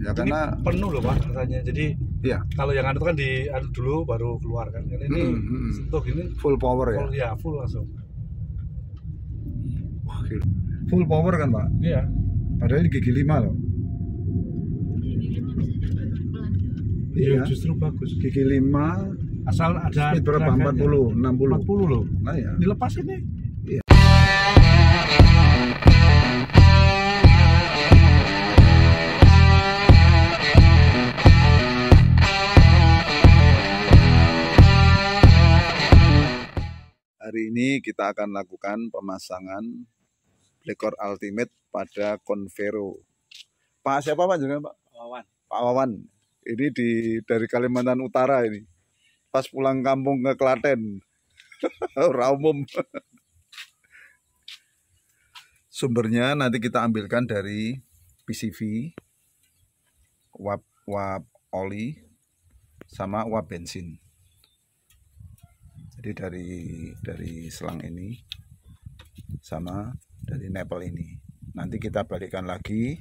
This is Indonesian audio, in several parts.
Ya karena penuh loh Pak katanya. Jadi ya kalau yang itu kan di dulu baru keluar kan. Ini stok ini full power ya. Full, ya full langsung. Full power kan Pak? Iya. Padahal ini gigi 5 loh. Iya justru bagus. Gigi 5 asal ada speed berapa? 40, 40 loh. Nah ya. Dilepas ini. Iya. Hari ini kita akan lakukan pemasangan Blackcore Ultimate pada Convero. Pak siapa Pak juga Pak? Wawan. Pak Wawan. Ini dari Kalimantan Utara ini. Pas pulang kampung ke Klaten. Ora umum. Sumbernya nanti kita ambilkan dari PCV, uap oli, sama uap bensin. Jadi dari selang ini sama dari nepel ini. Nanti kita balikkan lagi.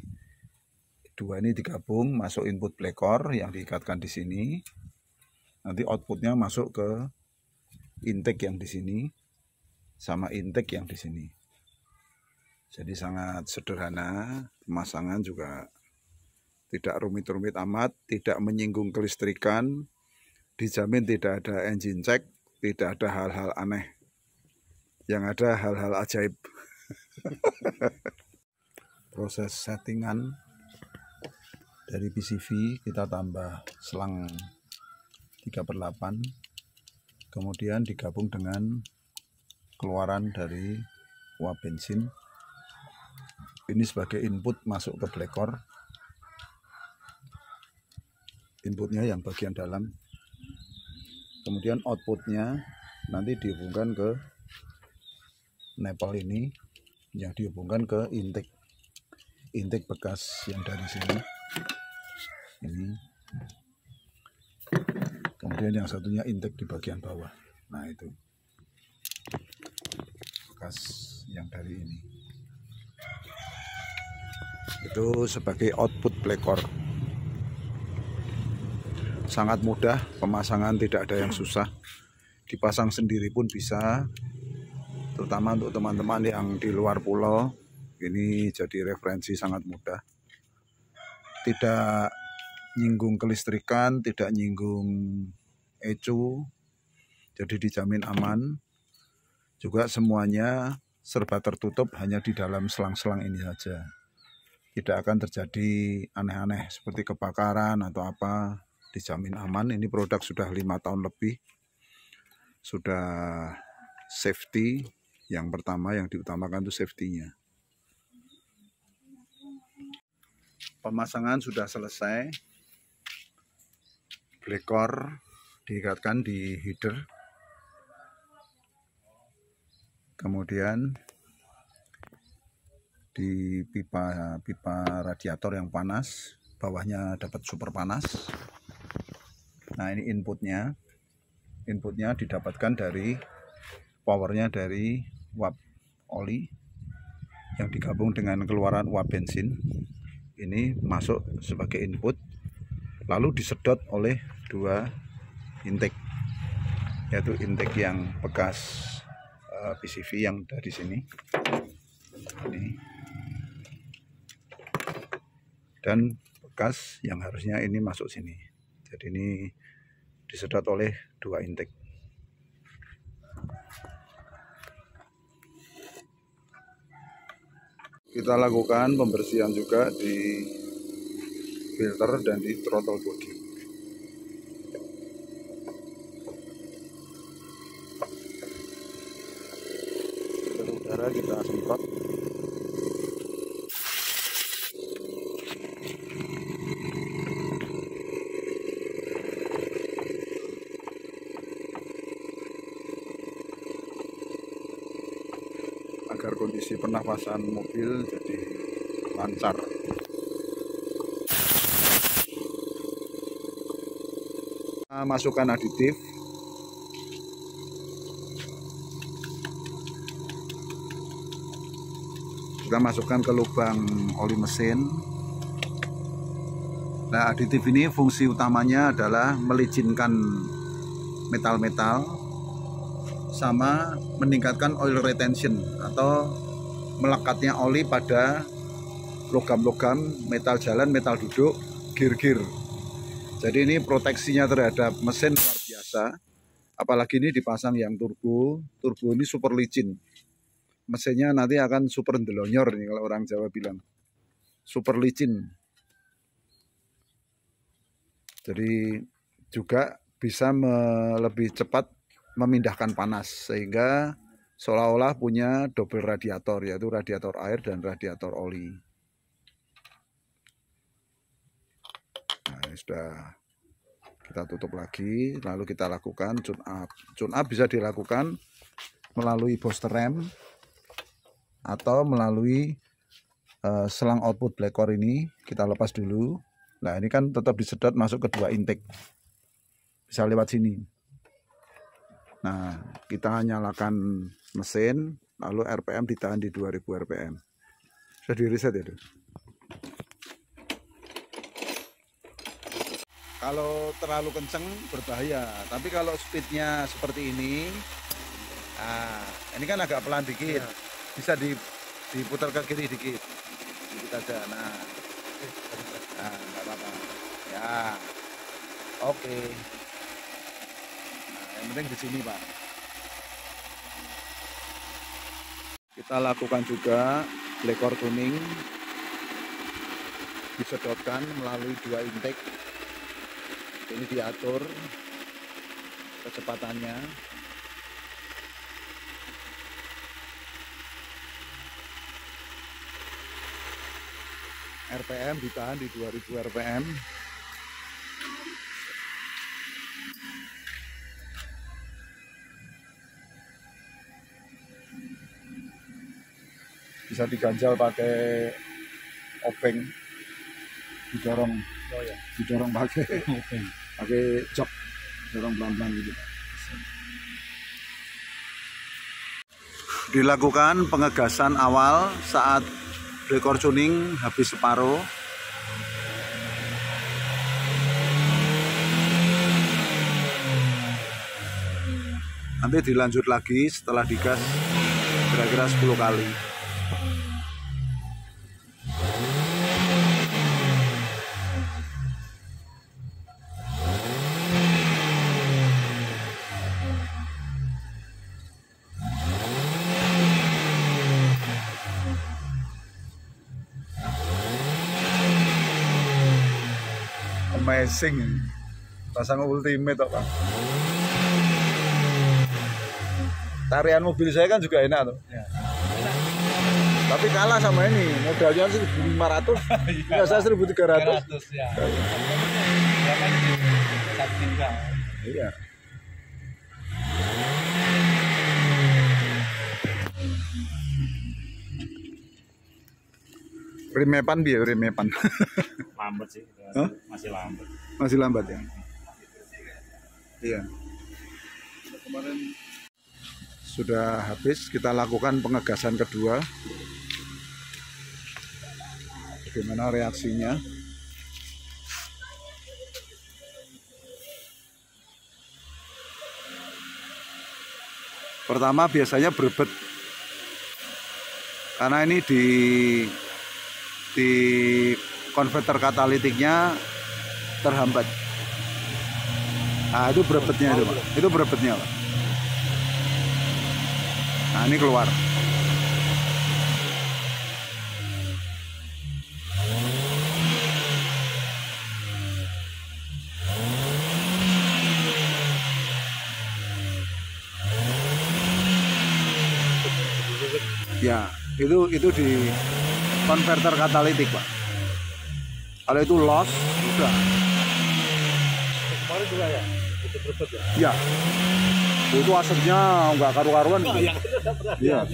Dua ini digabung masuk input Blackcore yang diikatkan di sini. Nanti outputnya masuk ke intake yang di sini sama intake yang di sini. Jadi sangat sederhana, pemasangan juga tidak rumit-rumit amat, tidak menyinggung kelistrikan, dijamin tidak ada engine check. Tidak ada hal-hal aneh, yang ada hal-hal ajaib. Proses settingan dari PCV kita tambah selang 3/8, kemudian digabung dengan keluaran dari uap bensin. Ini sebagai input masuk ke Blackcore. Inputnya yang bagian dalam. Kemudian outputnya nanti dihubungkan ke nepel ini yang dihubungkan ke intake bekas yang dari sini ini. Kemudian yang satunya intake di bagian bawah. Nah itu bekas yang dari ini. Itu sebagai output Blackcore. Sangat mudah, pemasangan tidak ada yang susah. Dipasang sendiri pun bisa, terutama untuk teman-teman yang di luar pulau. Ini jadi referensi sangat mudah. Tidak nyinggung kelistrikan, tidak nyinggung ECU, jadi dijamin aman. Juga semuanya serba tertutup hanya di dalam selang-selang ini saja. Tidak akan terjadi aneh-aneh seperti kebakaran atau apa. Dijamin aman. Ini produk sudah 5 tahun lebih, sudah safety. Yang pertama yang diutamakan itu safety-nya. Pemasangan sudah selesai. Blackcore diikatkan di header, kemudian di pipa radiator yang panas, bawahnya dapat super panas. Nah ini inputnya didapatkan dari powernya dari uap oli yang digabung dengan keluaran uap bensin. Ini masuk sebagai input, lalu disedot oleh dua intake, yaitu intake yang bekas PCV yang dari sini ini, dan bekas yang harusnya ini masuk sini. Jadi ini disedot oleh dua intake. Kita lakukan pembersihan juga di filter dan di throttle body. Filter udara kita semprot. Agar kondisi pernafasan mobil jadi lancar. Kita masukkan aditif. Kita masukkan ke lubang oli mesin. Nah, aditif ini fungsi utamanya adalah melicinkan metal-metal sama meningkatkan oil retention atau melekatnya oli pada logam-logam, metal jalan, metal duduk, gear-gear. Jadi ini proteksinya terhadap mesin luar biasa. Apalagi ini dipasang yang turbo. Turbo ini super licin. Mesinnya nanti akan super ndelonyor nih kalau orang Jawa bilang. Super licin. Jadi juga bisa lebih cepat memindahkan panas sehingga seolah-olah punya double radiator, yaitu radiator air dan radiator oli. Nah, sudah kita tutup lagi, lalu kita lakukan tune up. Tune up bisa dilakukan melalui booster rem atau melalui selang output black core ini. Kita lepas dulu. Nah, ini kan tetap disedot masuk ke 2 intake, bisa lewat sini. Nah, kita nyalakan mesin, lalu RPM ditahan di 2000 RPM. Sudah di reset ya, Kalau terlalu kenceng berbahaya, tapi kalau speednya seperti ini, nah, ini kan agak pelan dikit, bisa diputar ke kiri dikit aja. Nah, nggak apa-apa. Ya, oke. Nah, yang penting di sini, Pak. Kita lakukan juga black core tuning, disedotkan melalui 2 intake. Ini diatur kecepatannya. RPM ditahan di 2000 RPM. Bisa diganjal pakai obeng, didorong, didorong pakai jok, dorong pelan-pelan gitu. Dilakukan pengegasan awal saat black core tuning habis separuh. Nanti dilanjut lagi setelah digas kira-kira 10 kali. Amazing, pasang ultimate Pak. Tarian mobil saya kan juga enak tuh. Ya. Tapi kalah sama ini, modalnya 1.500, ya saya 1.300. Ya. Iya. Remepan biar remepan. Lambat sih, masih lambat. Masih lambat ya. Iya. Kemarin sudah habis, kita lakukan pengegasan kedua. Bagaimana reaksinya? Pertama biasanya berebet, karena ini di konverter katalitiknya terhambat. Nah, itu berebetnya itu, Pak. Itu berebetnya, Pak. Nah, ini keluar. Ya, itu di konverter katalitik, Pak. Kalau itu loss, udah. Kemarin juga ya, itu berebet ya? Ya, itu asapnya nggak karu-karuan. Iya.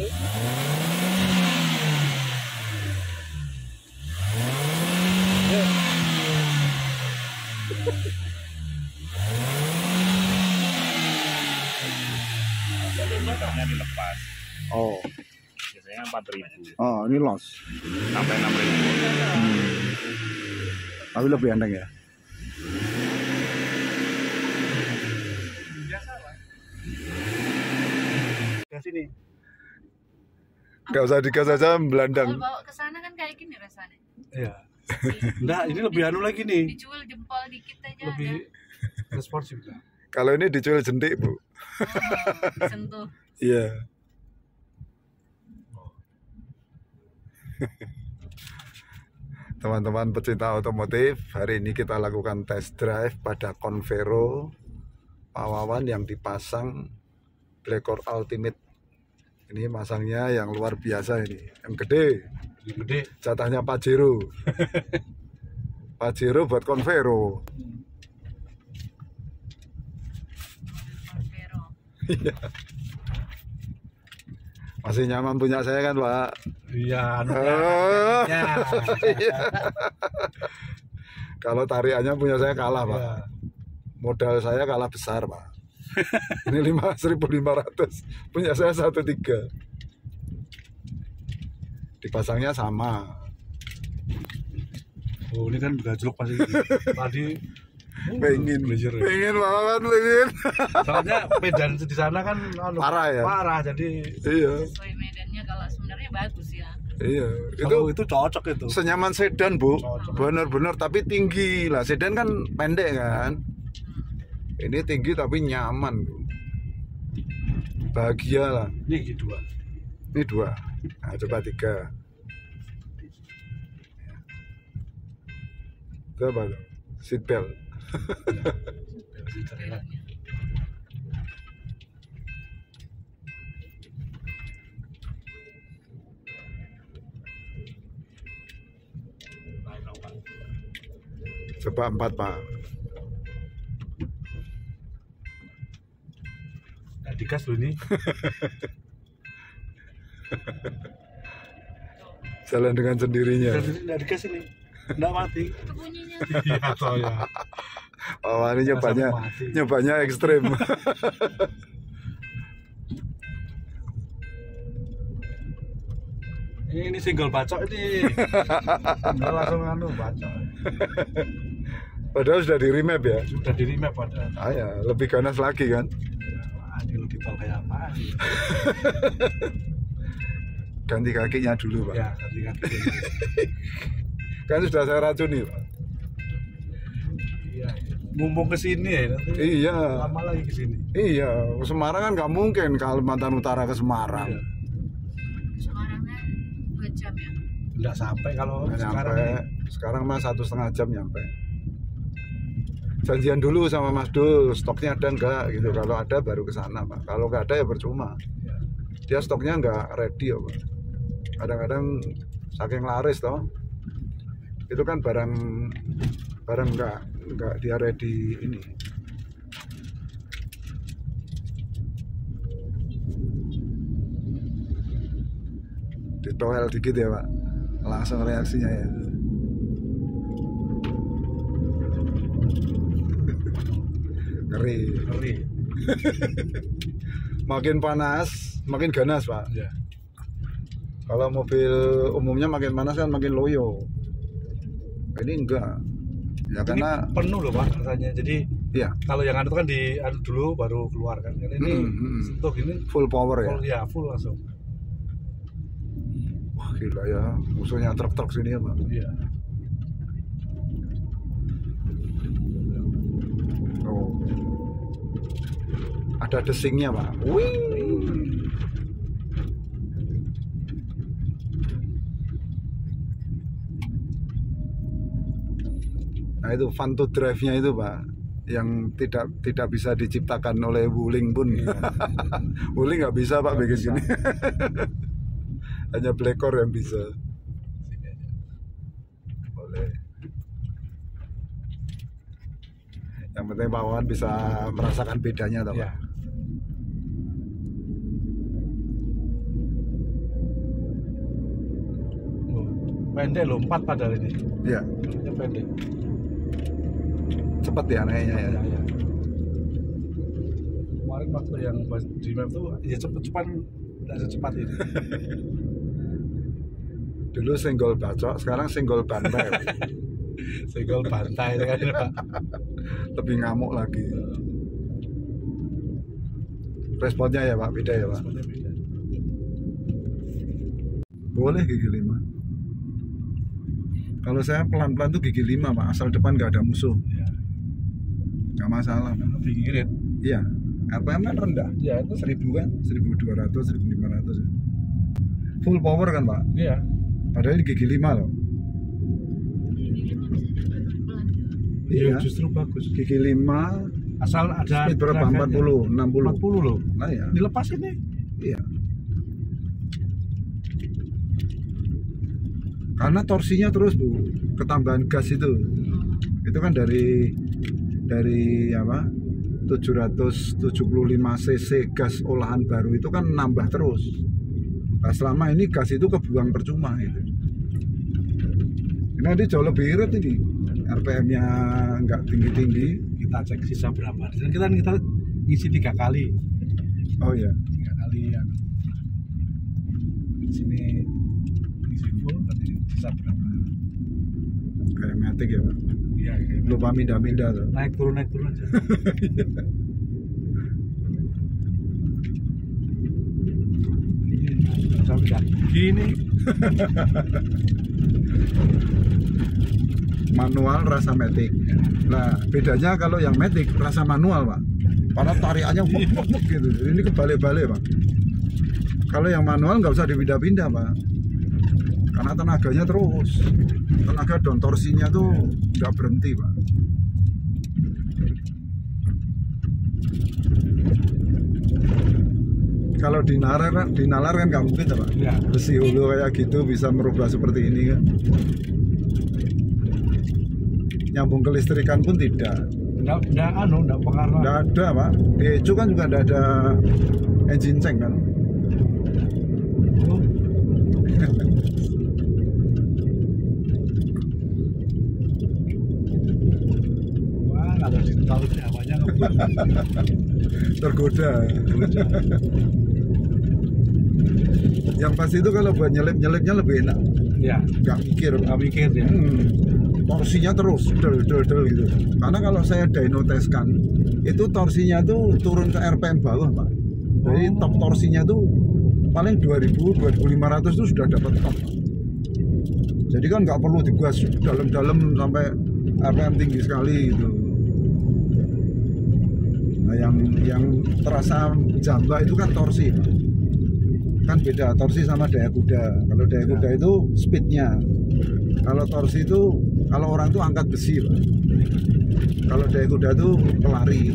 Motornya dilepas. Oh. Biasanya 4.000. Oh, ini loss. Sampai 6.000. Tapi lebih enteng ya. Biasa lah. Ke sini. Gak usah digas aja belandang. Kalau bawa ke sana kan kayak gini rasanya. Iya. Enggak, ini lebih anu lagi nih. Dijual jempol dikit aja. Lebih responsif lah. Kalau ini dicuil jentik, Bu. Oh, disentuh. Iya. Teman-teman pecinta otomotif, hari ini kita lakukan test drive pada Convero Pawawan yang dipasang Blackcore Ultimate. Ini masangnya yang luar biasa ini, yang gede. Yang gede. Jatahnya Pajero. Pajero buat Convero. Convero. Masih nyaman punya saya kan, Pak? Iya, anu Oh. ya. Kalau tariannya punya saya kalah, Pak. Iya. Modal saya kalah besar, Pak. Ini 1.500, punya saya 1.3. Dipasangnya sama. Oh, ini kan gajlok pasti. Tadi Pengen banget, pengen. soalnya medan di sana kan anu, Parah ya? Parah, jadi Iya, Sesuai medannya kalau sebenarnya bagus ya. iya. itu cocok itu. Senyaman sedan, Bu. Cocok. Bener-bener, tapi tinggi lah. Sedan kan pendek kan. Ini tinggi tapi nyaman, Bu. Bahagia lah. Ini dua. Ini 2. Nah, coba 3. Itu apa tuh? Seat belt. Beloknya. Coba 4, Pak. Nggak digas loh ini. Jalan dengan sendirinya. Nggak digas ini. Nggak mati. Itu bunyinya. Iya, toh ya. Oh, ini nyobanya, Masa mati. nyobanya ekstrim. Ini single bacok ini. Nggak langsung anu bacok. Padahal sudah di remap ya. Sudah di remap padahal. Ah ya, lebih ganas lagi kan. Wah, ini lebih tol kayak apa? Ganti kakinya dulu, Pak. Ya, ganti-ganti. Kan sudah saya racuni, Pak. Iya. Mumpung ke sini ya nanti. Iya. Lama lagi ke sini. Iya, Semarang kan nggak mungkin Kalimantan Utara ke Semarang. Iya. Sekarangnya 2 jam ya. Nggak sampai kalau Nggak sekarang nyampe. ini. Sekarang mah 1,5 jam nyampe. Janjian dulu sama Mas Dul, stoknya ada enggak gitu. Kalau ada baru ke sana, Pak. Kalau nggak ada ya percuma. Ya. Dia stoknya nggak ready ya, Pak. Kadang-kadang saking laris toh. Itu kan barang nggak dia ready ini. Ditoel dikit ya, Pak. Langsung reaksinya ya. Ngeri. Ngeri. Makin panas, makin ganas, Pak. Ya. Kalau mobil umumnya makin panas kan makin loyo. Ini enggak. Ya Ini karena penuh loh Pak rasanya. Jadi ya kalau yang anu itu kan di anu dulu baru keluar kan. Ini sentuh ini full power ya. full, ya full langsung. Wah, gila ya. Musuhnya truk-truk sini ya, Pak. Iya. Oh. Ada desingnya, Pak. Wih. Nah, itu fun to drive-nya itu, Pak, yang tidak bisa diciptakan oleh Wuling pun. Wuling nggak bisa, Pak, bikin gini. Hanya Blackcore yang bisa. Boleh. Yang penting Pak Wawan bisa merasakan bedanya, toh, Iya. Pak. Oh, pendek loh 4 padahal ini. Iya, Ini pendek. cepet ya naiknya ya. Ya, ya. Kemarin waktu yang di map tuh ya cepet-cepat nggak secepat ini. Dulu single bacok, sekarang single ban rem. Senggol bantai kan Pak. Lebih ngamuk lagi. Responnya ya Pak, beda ya Pak. Responnya beda. Boleh gigi 5. Kalau saya pelan-pelan tuh gigi 5 Pak, asal depan nggak ada musuh. Ya. Nggak masalah Pak. Lebih ngirit. Iya, RPM kan rendah. Ya itu 1000 kan, 1200, 1500 ya. Full power kan Pak? iya. Padahal ini gigi 5 loh. Ini 5 bisa jalan pelan. Iya, Iya, justru bagus. gigi 5, Asal ada speed berapa? gerakannya. 40, 60. 40 loh. Nah ya, Dilepas ini. iya. Karena torsinya terus Bu, ketambahan gas itu. Itu kan dari apa? 775 cc gas olahan baru itu kan nambah terus. Nah, selama ini gas itu kebuang percuma gitu. Ini nanti jauh lebih irit ini. RPM-nya nggak tinggi-tinggi. Kita cek sisa berapa. Dan kita ngisi 3 kali. Oh ya, 3 kali yang di sini ngisi full, nanti sisa berapa. kayak Matic ya Pak. Iya, Lupa mindah-mindah tuh. naik turun aja. Sampai gini. Manual rasa Matic. Nah, bedanya kalau yang Matic rasa manual Pak. Karena tarikannya gitu. Ini kebalik-balik Pak. Kalau yang manual nggak usah dipindah-pindah Pak. Karena tenaganya terus. Tenaga dan torsinya tuh nggak berhenti Pak. Kalau dinalar kan nggak mungkin Pak. Iya. Besi hulu kayak gitu bisa merubah seperti ini kan. Nyambung ke listrikan pun tidak. Enggak pengaruh. Nggak ada Pak. Di Ecu kan juga nggak ada engine tank kan. Oh. Wah, kalau ditaruh hawanya ngebut. Tergoda. Yang pasti itu kalau buat nyelip-nyelipnya lebih enak. Ya, Nggak mikir. nggak mikir ya. Torsinya terus del gitu. Karena kalau saya dyno teskan itu torsinya tuh turun ke RPM bawah Pak. Jadi top torsinya tuh paling 2000 2500 itu sudah dapat top. Jadi kan nggak perlu digas dalam-dalam sampai RPM tinggi sekali gitu. Nah yang terasa jamba itu kan torsi Pak. Kan beda torsi sama daya kuda. Kalau daya kuda itu speednya. Kalau torsi itu kalau orang tuh angkat besi Pak. Kalau daya kuda tuh pelari.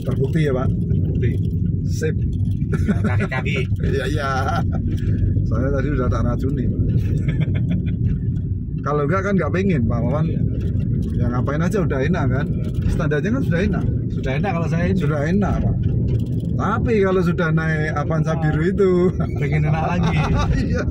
Terbukti ya Pak. Bukti. Sip. Kaki-kaki. Iya. Saya tadi udah tak racuni Pak. Kalau enggak kan nggak pengen Pak Wawan. Ya ngapain aja udah enak kan. Standarnya kan sudah enak. Sudah enak kalau saya ini. Sudah enak Pak. Tapi kalau sudah naik Avanza biru itu Pengen enak lagi. iya.